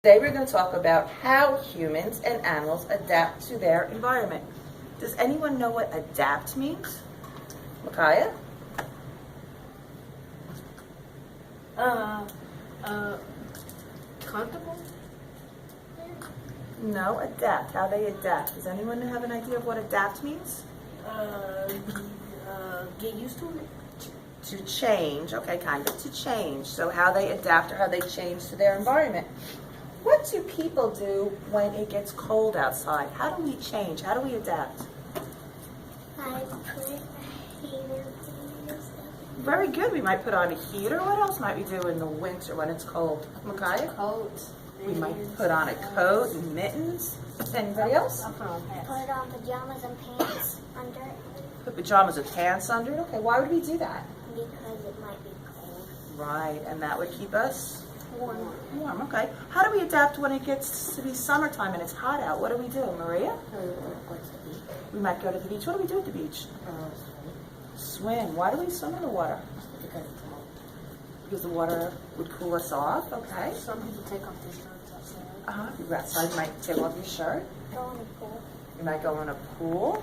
Today we're going to talk about how humans and animals adapt to their environment. Does anyone know what adapt means? Micaiah? Comfortable? No, adapt. How they adapt. Does anyone have an idea of what adapt means? Get used to it. To change. Okay, kind of. To change. So how they adapt or how they change to their environment. What do people do when it gets cold outside? How do we change? How do we adapt? I put a heater. Very good. We might put on a heater. What else might we do in the winter when it's cold? Micaiah? Coat. We might put on a coat and mittens. Anybody else? I put on pants. Put on pajamas and pants under it Put pajamas with pants under it. Okay, why would we do that? because it might be cold. Right, and that would keep us Warm. warm. Okay. How do we adapt when it gets to be summertime and it's hot out? What do we do, Maria? We might go to the beach. What do we do at the beach? Swim. Why do we swim in the water? Because it's cold. Because the water would cool us off. Okay. Some people take off their shirts outside. You go outside. You might take off your shirt. Go in the pool. You might go in a pool.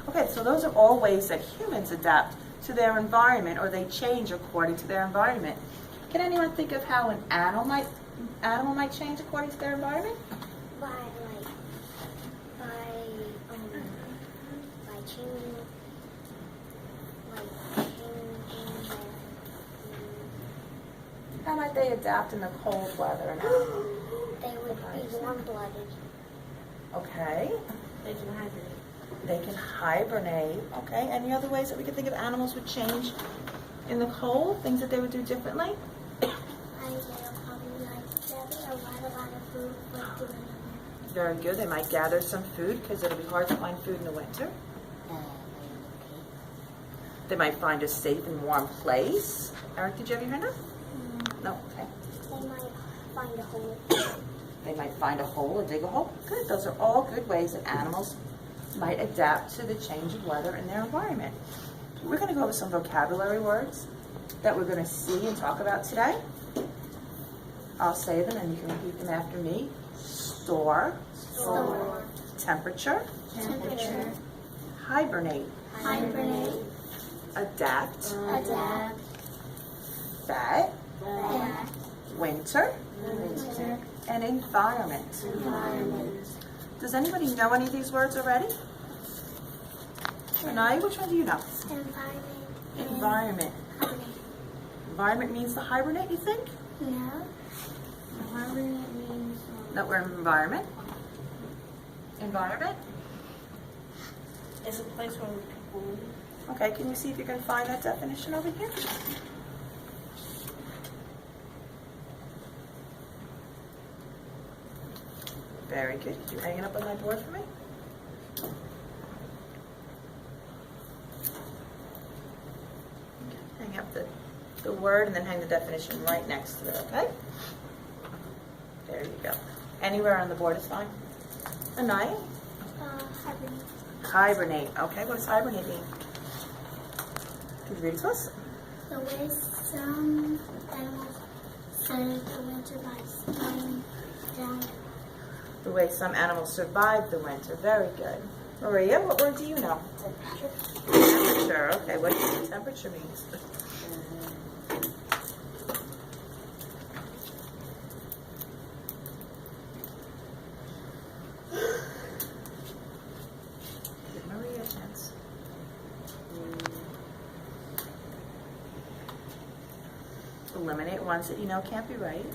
Okay, so those are all ways that humans adapt to their environment, or they change according to their environment. Can anyone think of how an animal might change according to their environment? By changing their How might they adapt in the cold weather? they would be warm-blooded. Okay. They can hibernate. They can hibernate. Okay. Any other ways that we could think of animals would change in the cold? Things that they would do differently? They'll probably gather a lot of food like doing it. Very good. They might gather some food because it'll be hard to find food in the winter. They might find a safe and warm place. Eric, did you ever hear that? No. Okay. They might find a hole. They might find a hole or dig a hole. Good. Those are all good ways that animals might adapt to the change of weather in their environment. We're going to go over some vocabulary words that we're going to see and talk about today. I'll say them and you can repeat them after me. Store. Store. Temperature. Temperature. Hibernate. Hibernate. Adapt. Adapt. Bat. Back. Winter. Winter. And environment. Environment. Does anybody know any of these words already? Shania, which one do you know? Environment. Environment. Hibernate. Environment means to hibernate, you think? No. Hibernate means No, we're in environment. Environment? it's a place where people live. Okay, can you see if you can find that definition over here? Very good. Could you hang it up on my board for me? Hang up the word and then hang the definition right next to it, okay? There you go. Anywhere on the board is fine. Anaya? Hibernate. Hibernate. Okay, what does hibernate mean? Can you read it to us? The way some animals survive the winter by staying down. The way some animals survive the winter. Very good. Maria, what word do you know? Temperature. Okay, what do you think temperature means? Give Maria a chance. Eliminate ones that you know can't be right.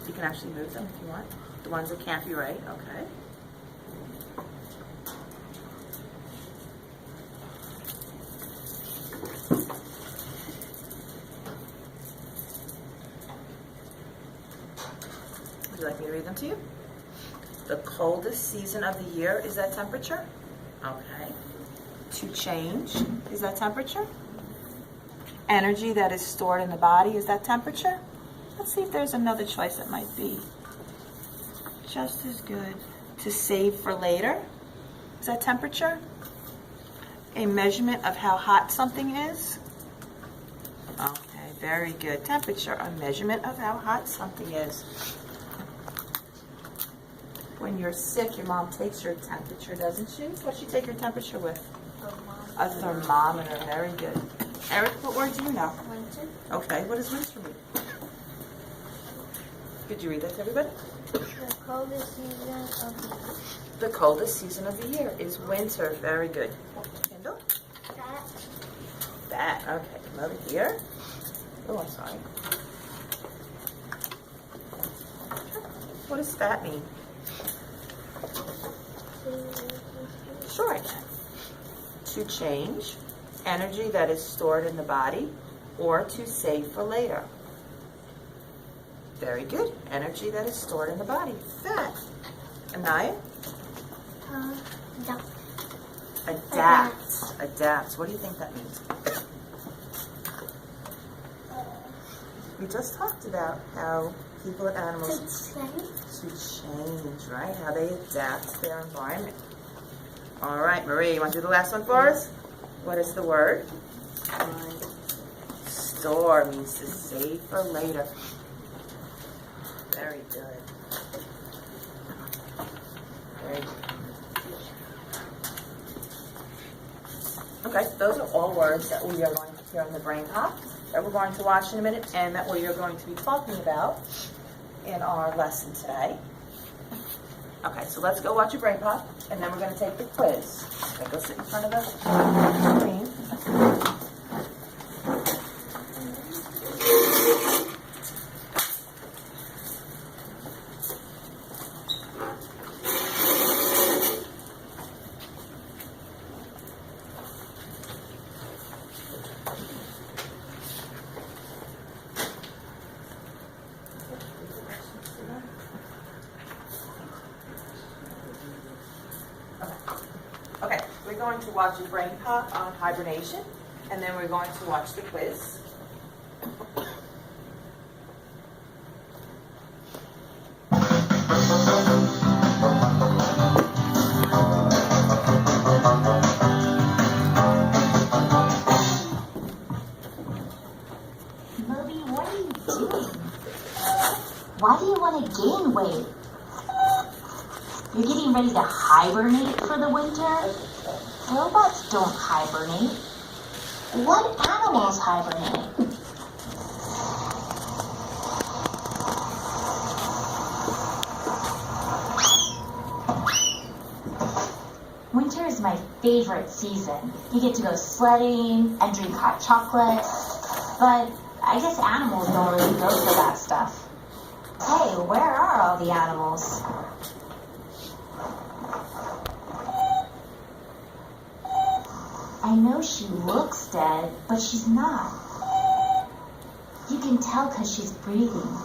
You can actually move them if you want. The ones that can't be right, okay. Would you like me to read them to you? The coldest season of the year, is that temperature? Okay. To change, is that temperature? Energy that is stored in the body, is that temperature? Let's see if there's another choice that might be just as good. To save for later, is that temperature? A measurement of how hot something is? Okay, very good. Temperature, a measurement of how hot something is. When you're sick, your mom takes your temperature, doesn't she? What'd she take your temperature with? A thermometer. Very good. Eric, what word do you know? Winter. Okay, what does winter mean? Could you read that to everybody? The coldest season of the year. The coldest season of the year is winter. Very good. Kendall? That. Okay, come over here. Oh, I'm sorry. What does that mean? Sure I can. To change, energy that is stored in the body, or to save for later. Very good. Energy that is stored in the body. That. Anaya? Adapt. Adapt. Adapt. What do you think that means? We just talked about how people and animals to change, right? How they adapt to their environment. All right, Marie, you want to do the last one for us? What is the word? Store means to save for later. Very good. Very good. Okay, those are all words that we are going to hear on the brain pop that we're going to watch in a minute and that we are going to be talking about in our lesson today. Okay, so let's go watch your brain pop and then we're going to take the quiz. Okay, go sit in front of the screen. Okay, we're going to watch a brain pop on hibernation, and then we're going to watch the quiz. Moby, what are you doing? Why do you want to gain weight? You're getting ready to hibernate for the winter? Robots don't hibernate. What animals hibernate? Winter is my favorite season. You get to go sledding and drink hot chocolate. But I guess animals don't really go for that stuff. Hey, where are all the animals? I know she looks dead, but she's not. You can tell because she's breathing.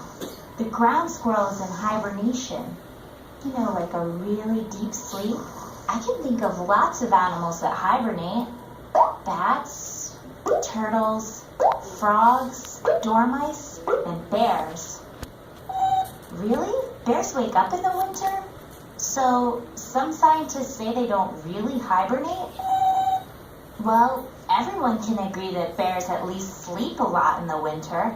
The ground squirrel is in hibernation. You know, like a really deep sleep. I can think of lots of animals that hibernate. Bats, turtles, frogs, dormice, and bears. Really? Bears wake up in the winter? So, some scientists say they don't really hibernate? Well, everyone can agree that bears at least sleep a lot in the winter.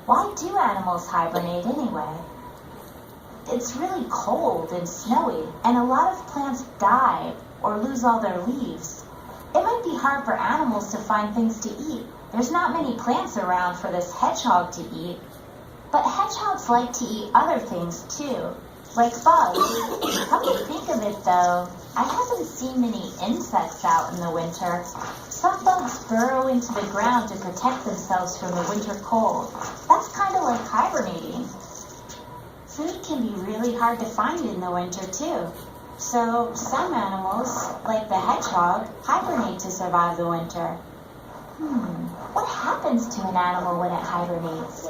Why do animals hibernate anyway? It's really cold and snowy, and a lot of plants die or lose all their leaves. It might be hard for animals to find things to eat. There's not many plants around for this hedgehog to eat. But hedgehogs like to eat other things too, like bugs. Come to think of it though, I haven't seen many insects out in the winter. Some bugs burrow into the ground to protect themselves from the winter cold. That's kind of like hibernating. Food can be really hard to find in the winter too. So some animals, like the hedgehog, hibernate to survive the winter. What happens to an animal when it hibernates?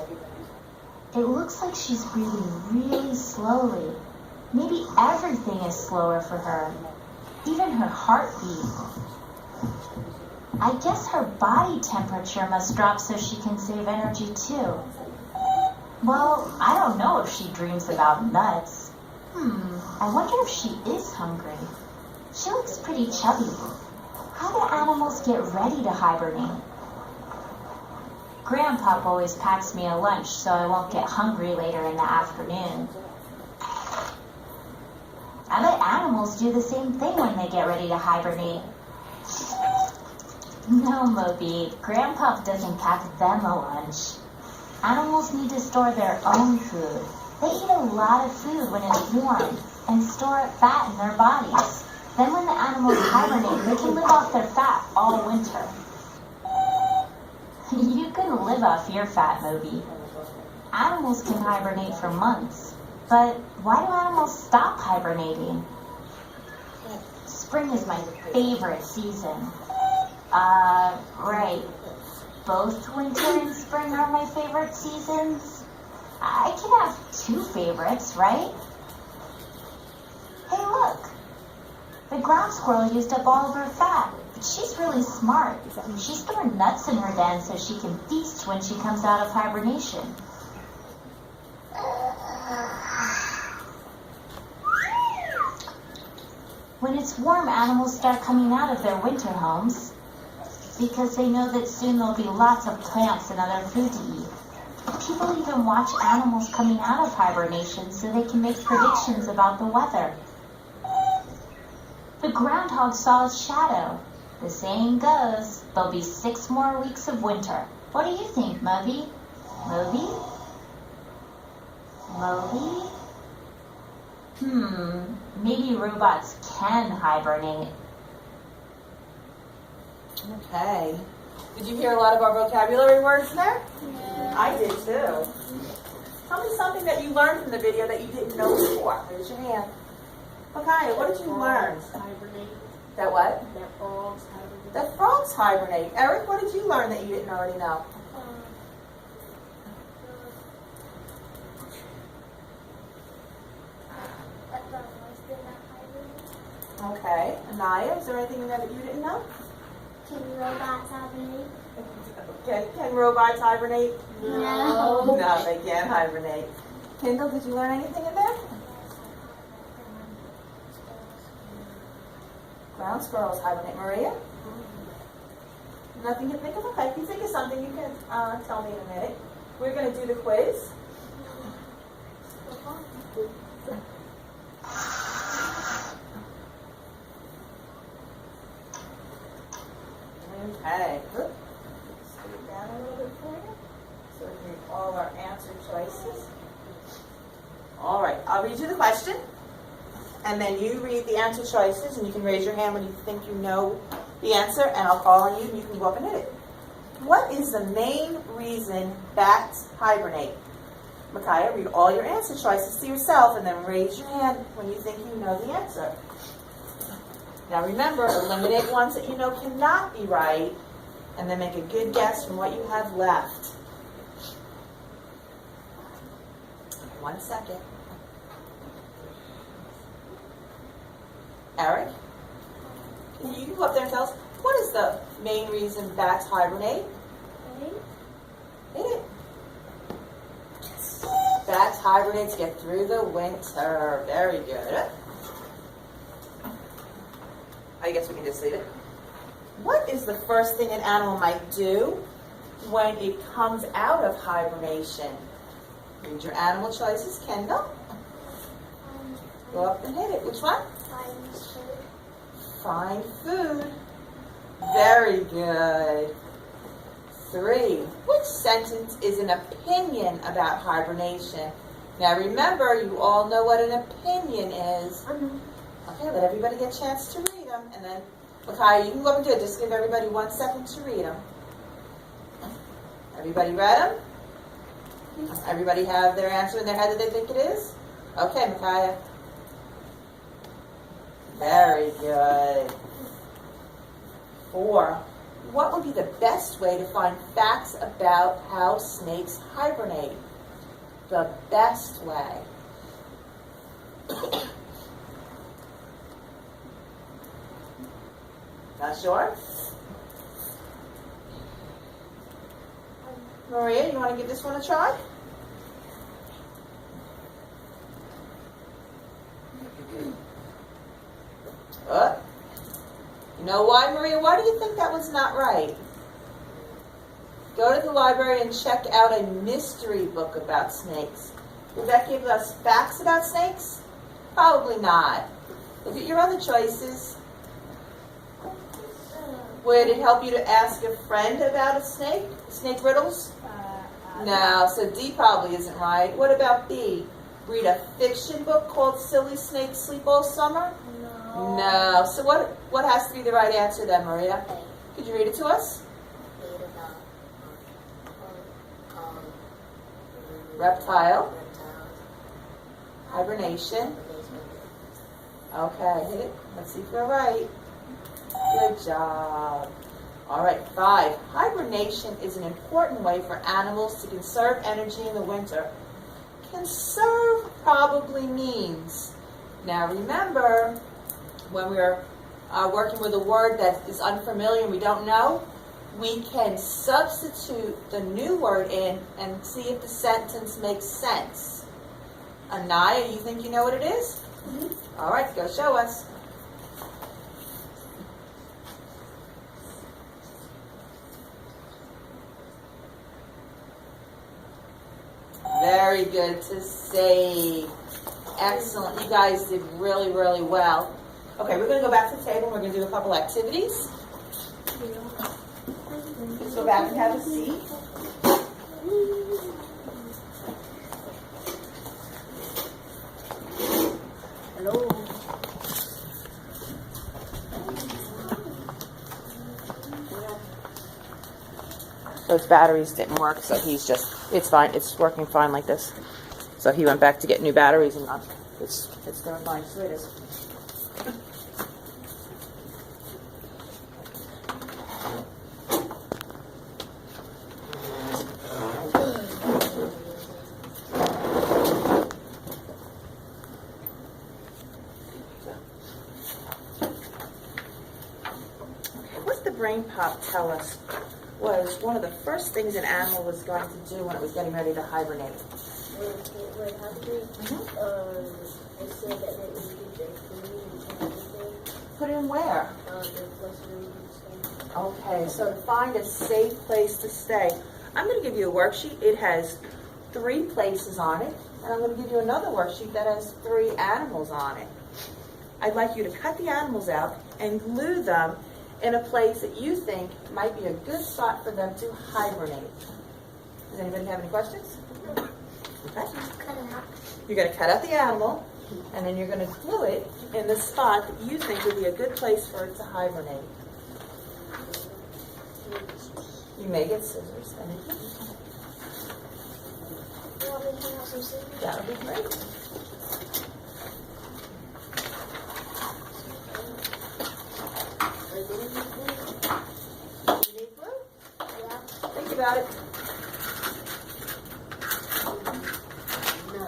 It looks like she's breathing really slowly. Maybe everything is slower for her. Even her heartbeat. I guess her body temperature must drop so she can save energy too. Well, I don't know if she dreams about nuts. I wonder if she is hungry. She looks pretty chubby. How do animals get ready to hibernate? Grandpop always packs me a lunch so I won't get hungry later in the afternoon. I bet animals do the same thing when they get ready to hibernate. No, Moby, Grandpa doesn't pack them a lunch. Animals need to store their own food. They eat a lot of food when it's warm and store up fat in their bodies. Then when the animals hibernate, they can live off their fat all winter. You can live off your fat, Moby. Animals can hibernate for months. But why do animals stop hibernating? Spring is my favorite season. Right. Both winter and spring are my favorite seasons. I can have two favorites, right? Hey, look. The ground squirrel used up all of her fat, but she's really smart. She stored nuts in her den so she can feast when she comes out of hibernation. When it's warm, animals start coming out of their winter homes because they know that soon there'll be lots of plants and other food to eat. People even watch animals coming out of hibernation so they can make predictions about the weather. The groundhog saw his shadow. The saying goes, there'll be 6 more weeks of winter. What do you think, Moby? Moby? Moby? Maybe robots can hibernate. Okay. Did you hear a lot of our vocabulary words there? Yeah. I did too. Tell me something that you learned from the video that you didn't know before. Raise your hand. Okay, what did you learn? Hibernate. That what? That frogs hibernate. That frogs hibernate. Eric, what did you learn that you didn't already know? Okay. Anaya, is there anything that you didn't know? Can robots hibernate? Can robots hibernate? No. No, they can't hibernate. Kendall, did you learn anything in there? Ground squirrels hibernate. Maria? Nothing to think of? Okay, if you think of something, you can tell me in a minute. We're going to do the quiz. Okay. Look. Scoot down a little bit for you. So we can read all our answer choices. All right. I'll read you the question. And then you read the answer choices. And you can raise your hand when you think you know the answer. And I'll call on you and you can go up and hit it. What is the main reason bats hibernate? Micaiah, read all your answer choices to yourself. And then raise your hand when you think you know the answer. Now remember, eliminate ones that you know cannot be right, and then make a good guess from what you have left. 1 second. Eric, you can go up there and tell us, what is the main reason bats hibernate? Hit it. Bats hibernate to get through the winter. Very good. I guess we can just leave it. What is the first thing an animal might do when it comes out of hibernation? Read your animal choices. Kendall? Go up and hit it. Which one? Find food. Very good. 3. Which sentence is an opinion about hibernation? Now remember, you all know what an opinion is. Okay, let everybody get a chance to read them. And then, Micaiah, you can go up and do it. Just give everybody 1 second to read them. Everybody read them? Everybody have their answer in their head that they think it is? Okay, Micaiah. Very good. 4. What would be the best way to find facts about how snakes hibernate? The best way. Not sure? Maria, you want to give this one a try? You know why, Maria? Why do you think that was not right? Go to the library and check out a mystery book about snakes. Would that give us facts about snakes? Probably not. Look at your other choices. Would it help you to ask a friend about a snake? Snake riddles? No, so D probably isn't right. What about B? Read a fiction book called Silly Snakes Sleep All Summer? No. No. So what has to be the right answer then, Maria? Could you read it to us? Reptile. Hibernation. Okay, hit it. Let's see if you're right. Good job. All right, 5. Hibernation is an important way for animals to conserve energy in the winter. Conserve probably means. Now remember, when we're working with a word that is unfamiliar and we don't know, we can substitute the new word in and see if the sentence makes sense. Anaya, you think you know what it is? Mm-hmm. All right, go show us. Very good to say. Excellent. You guys did really, really well. Okay, we're going to go back to the table and we're going to do a couple activities. Let's go back and have a seat. Hello. Those batteries didn't work, so it's fine. It's working fine like this. So he went back to get new batteries and it's doing fine. So it is. What's the brain pop tell us was one of the first things an animal was going to do when it was getting ready to hibernate? Wait, how did they said that they would get their food and everything? Put it in where? The place where we could stay. Okay, so to find a safe place to stay, I'm going to give you a worksheet. It has 3 places on it, and I'm going to give you another worksheet that has 3 animals on it. I'd like you to cut the animals out and glue them in a place that you think might be a good spot for them to hibernate. Does anybody have any questions? Okay. Cut it out. You're going to cut out the animal, and then you're going to glue it in the spot that you think would be a good place for it to hibernate. You may get scissors. And You want me to hang out some scissors? that would be great. Yeah. Think about it. No.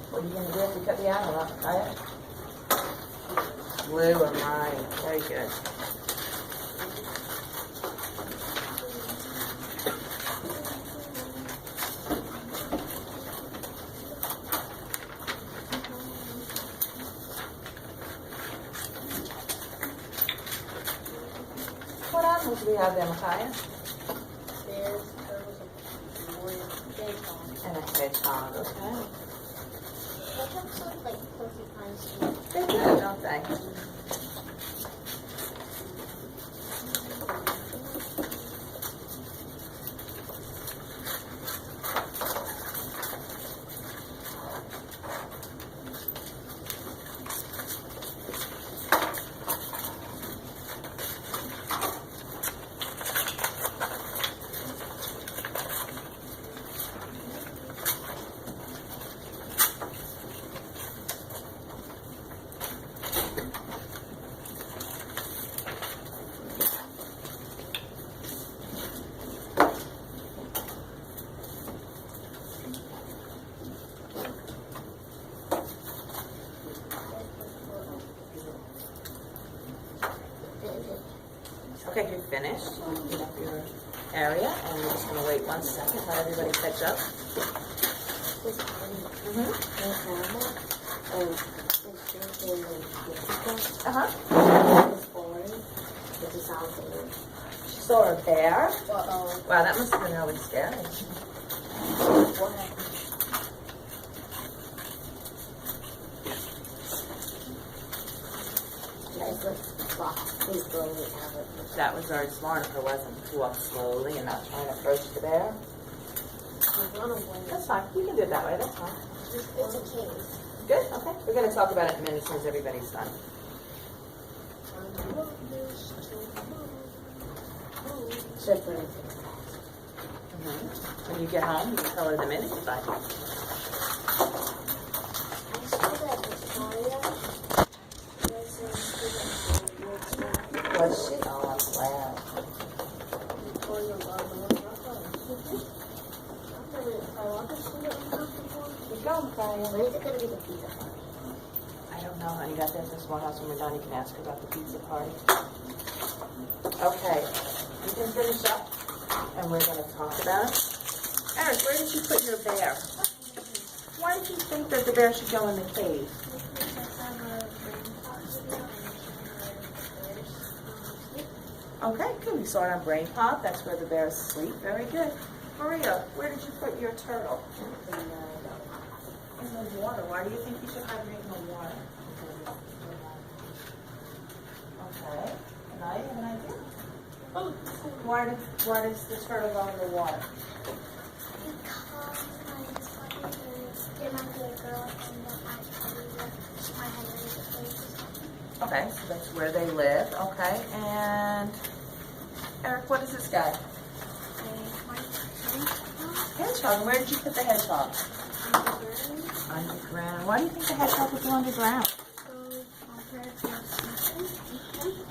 What are you going to do if you cut the animal out? Try it. Glue them, right. Very good. What animals do we have there, Micaiah? Bears, turtles, and warriors, hedgehogs. And a hedgehog, okay. Hedgehogs look like porcupines too. They do, don't they? Okay, you're finished. Clean up your area, and we're just going to wait 1 second, let everybody catch up. She saw a bear. Uh-oh. Wow, that must have been really scary. What happened? Please slowly have it. That was very smart if it wasn't to walk slowly and not trying to approach the bear. That's fine. You can do it that way. That's fine. It's a cave. Good. Okay. We're going to talk about it in a minute as soon as everybody's done. When you get home, you can color them in if you'd like. Was she? Oh, I'm glad. Keep going, Claudia. When is it going to be the pizza party? I don't know, honey. Got that this one house when we're done. You can ask her about the pizza party. Okay. You can finish up, and we're going to talk about it. Eric, where did you put your bear? Why did you think that the bear should go in the cave? Okay, good. We saw it on Brain Pop. That's where the bears sleep. Very good. Maria, where did you put your turtle? In the water. Why do you think you should hibernate in the water? Okay. Now you have an idea. Why does the turtle go in the water? Because I just wanted to get my good girl and then I probably my husband. Okay, so that's where they live. Okay, and Eric, what is this guy? Hedgehog. Where did you put the hedgehog? Underground. Why do you think the hedgehog would go underground?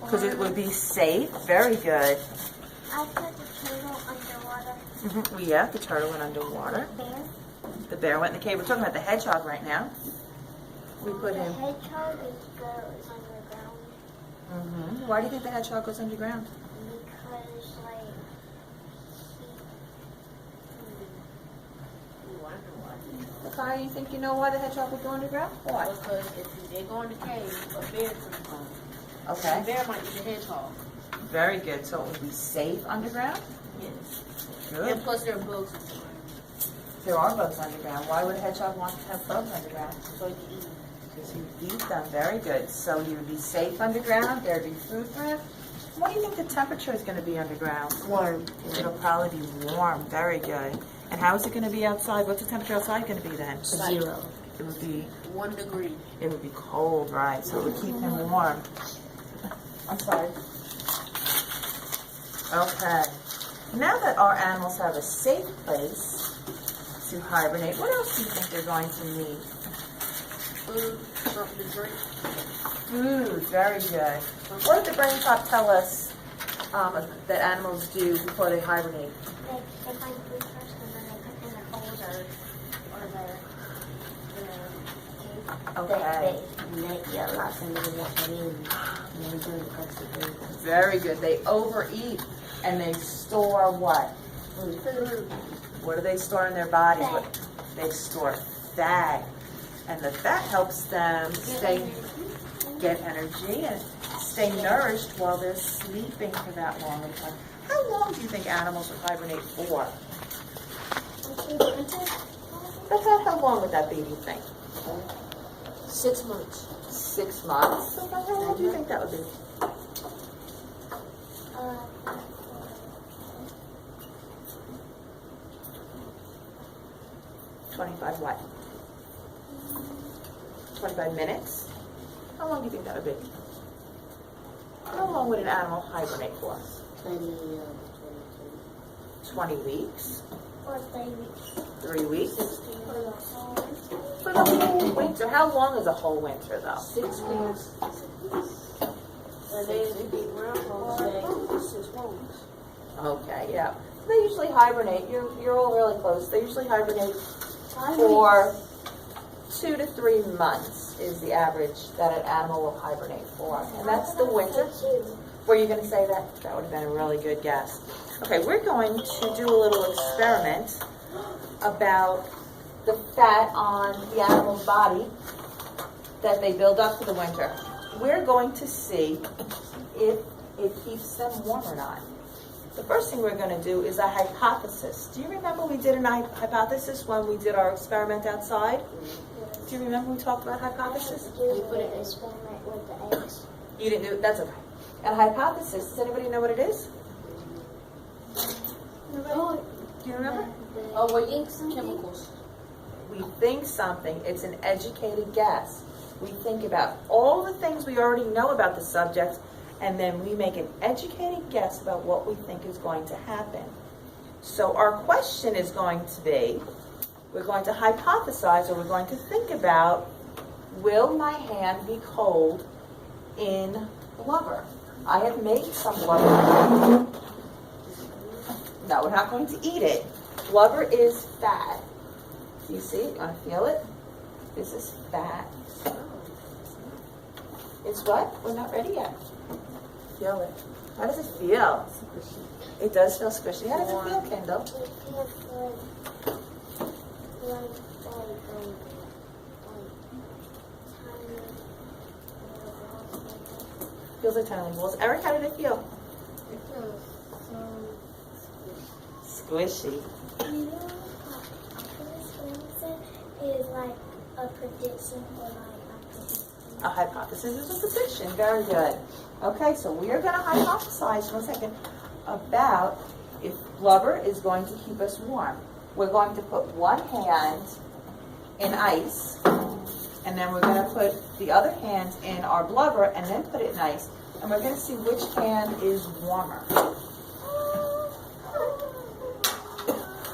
Because it would be safe. Very good. I put the turtle underwater. Yeah, the turtle went underwater. Bear. The bear went in the cave. We're talking about the hedgehog right now. We put The him. hedgehog goes underground Why do you think the hedgehog goes underground? because like Okay, you think you know why the hedgehog would go underground? Why? Because if they go in the cave, a bear could come. Okay. The bear might eat the hedgehog. Very good. So it would be safe underground? Yes. Good. And plus there are bugs in there. There are bugs underground. Why would a hedgehog want to have bugs underground? So you can eat them. Because you eat them. Very good. So you would be safe underground. There'd be food for him. What do you think the temperature is going to be underground? Warm. It'll probably be warm. Very good. And how is it going to be outside? What's the temperature outside going to be then? 0. It would be 1 degree. It would be cold, right? So it would keep him warm. I'm sorry. Okay. Now that our animals have a safe place to hibernate, what else do you think they're going to need? Food, something to drink. Food, very good. What did the Brain Pop tell us that animals do before they hibernate? they find food first and then they put in the holes or the Okay. Very good. They overeat and they store what? food. What do they store in their bodies? Fat. What? They store fat. And the fat helps them get energy and stay nourished while they're sleeping for that long a time. How long do you think animals would hibernate for? About how long would that be, do you think? 6 months. 6 months? So about how long do you think that would be? 25 what? 25 minutes? How long do you think that would be? How long would an animal hibernate for? 20 weeks? Or 3 weeks. 3 weeks? For the whole For the whole winter. How long is a whole winter though? 6 weeks. And then the groundhog say 6 months. Okay, yeah. They usually hibernate. You're all really close. They usually hibernate for 2 to 3 months is the average that an animal will hibernate for. And that's the winter. Were you going to say that? That would have been a really good guess. Okay, we're going to do a little experiment about the fat on the animal's body that they build up for the winter. We're going to see if it keeps them warm or not. The first thing we're going to do is a hypothesis. Do you remember we did a hypothesis when we did our experiment outside? Do you remember we talked about hypothesis? You put it in experiment with the eggs. You didn't do it? That's okay. And hypothesis, does anybody know what it is? Oh, Do you remember? oh, what chemicals? We think something, it's an educated guess. We think about all the things we already know about the subject, and then we make an educated guess about what we think is going to happen. So our question is going to be, we're going to hypothesize, or we're going to think about, will my hand be cold in blubber? I have made some blubber. No, we're not going to eat it. Blubber is fat. Do you see it? You want to feel it? This is fat. It's what? We're not ready yet. Feel it. How does it feel? It does feel squishy. How does it feel, Kendall? It feels Feels like tiny balls. Eric, how did it feel? it feels so Squishy. You know what hibernation is like a prediction or like A hypothesis is a prediction. Very good. Okay, so we are going to hypothesize for a second about if blubber is going to keep us warm. We're going to put one hand in ice, and then we're going to put the other hand in our blubber, and then put it in ice. And we're going to see which hand is warmer.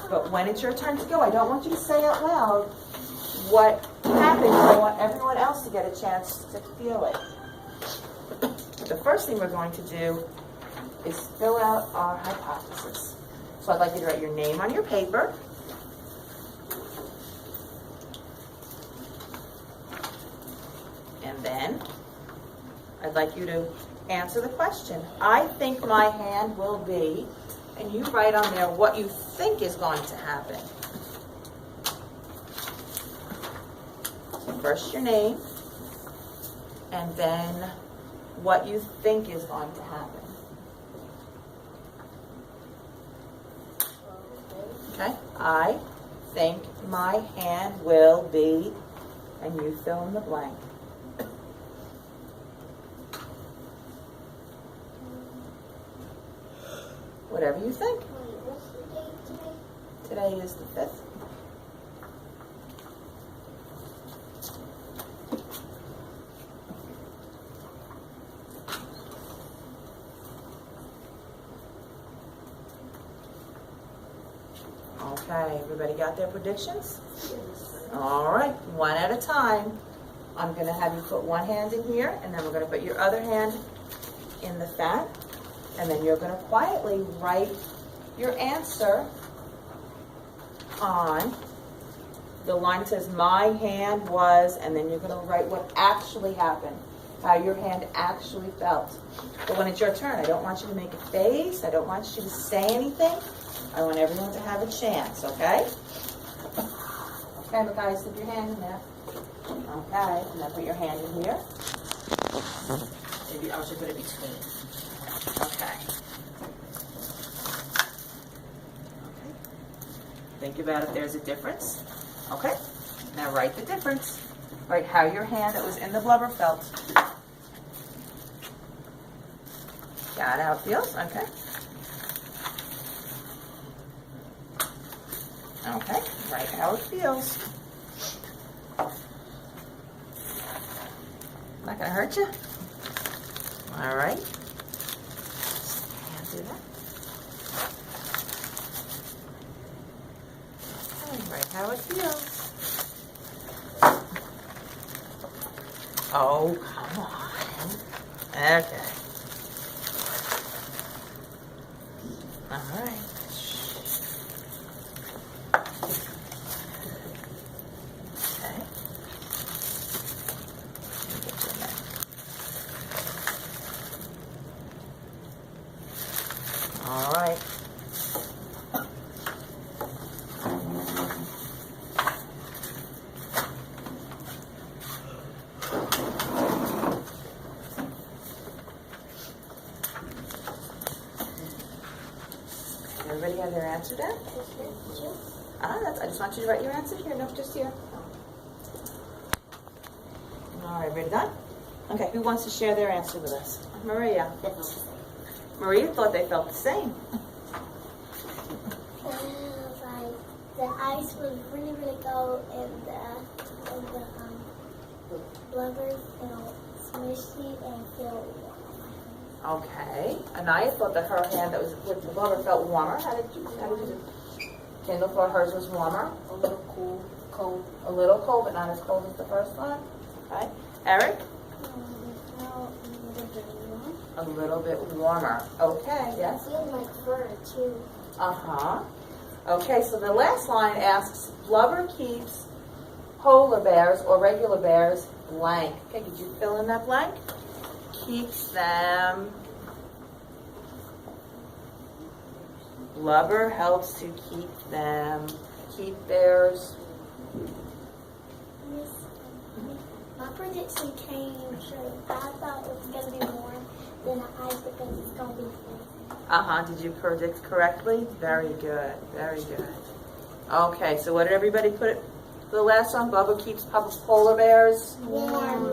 But when it's your turn to go, I don't want you to say out loud what happens. I want everyone else to get a chance to feel it. The first thing we're going to do is fill out our hypothesis. So I'd like you to write your name on your paper. And then I'd like you to answer the question. I think my hand will be, and you write on there what you think is going to happen. So first your name, and then what you think is going to happen. Okay? I think my hand will be, and you fill in the blank. Whatever you think. wait, what's the date today? Today is the 5th. Okay, everybody got their predictions? All right, one at a time. I'm going to have you put one hand in here, and then we're going to put your other hand in the fat, and then you're going to quietly write your answer on the line that says my hand was, and then you're going to write what actually happened, how your hand actually felt. But when it's your turn, I don't want you to make a face. I don't want you to say anything. I want everyone to have a chance, okay? Okay, but guys, stick your hand in there. Okay, and then put your hand in here. Maybe I should put it between. Okay. Think about if there's a difference. Okay, now write the difference. Write how your hand that was in the blubber felt. Got how it feels? Okay. Okay, write how it feels. Not gonna hurt you? All right. Can't do that. Okay, write how it feels. Oh, come on. Okay. All right. Okay. Get you in there. All right. Everybody have their answer down? I just want you to write your answer here. No, just here. All right, ready, done? Okay, who wants to share their answer with us? Maria. Maria thought they felt the same. Like the ice was really, really cold, and the blubber felt smushy and felt warm. Okay. Anaya thought that her hand that was with the blubber felt warmer. How did you do? Kendall thought hers was warmer. A little cold. A little cold, but not as cold as the first one. Okay. Eric? No, a little bit warm. A little bit warmer. Okay, yes. I feel like fur too. Uh-huh. Okay, so the last line asks, blubber keeps polar bears or regular bears blank. Okay, could you fill in that blank? Keeps them. Blubber helps to keep bears. My prediction came true. I thought it was going to be warm than the ice because it's going to be freezing. Uh-huh, did you predict correctly? Very good, very good. Okay, so what did everybody put? The last one, Bubba keeps polar bears Warm. warm.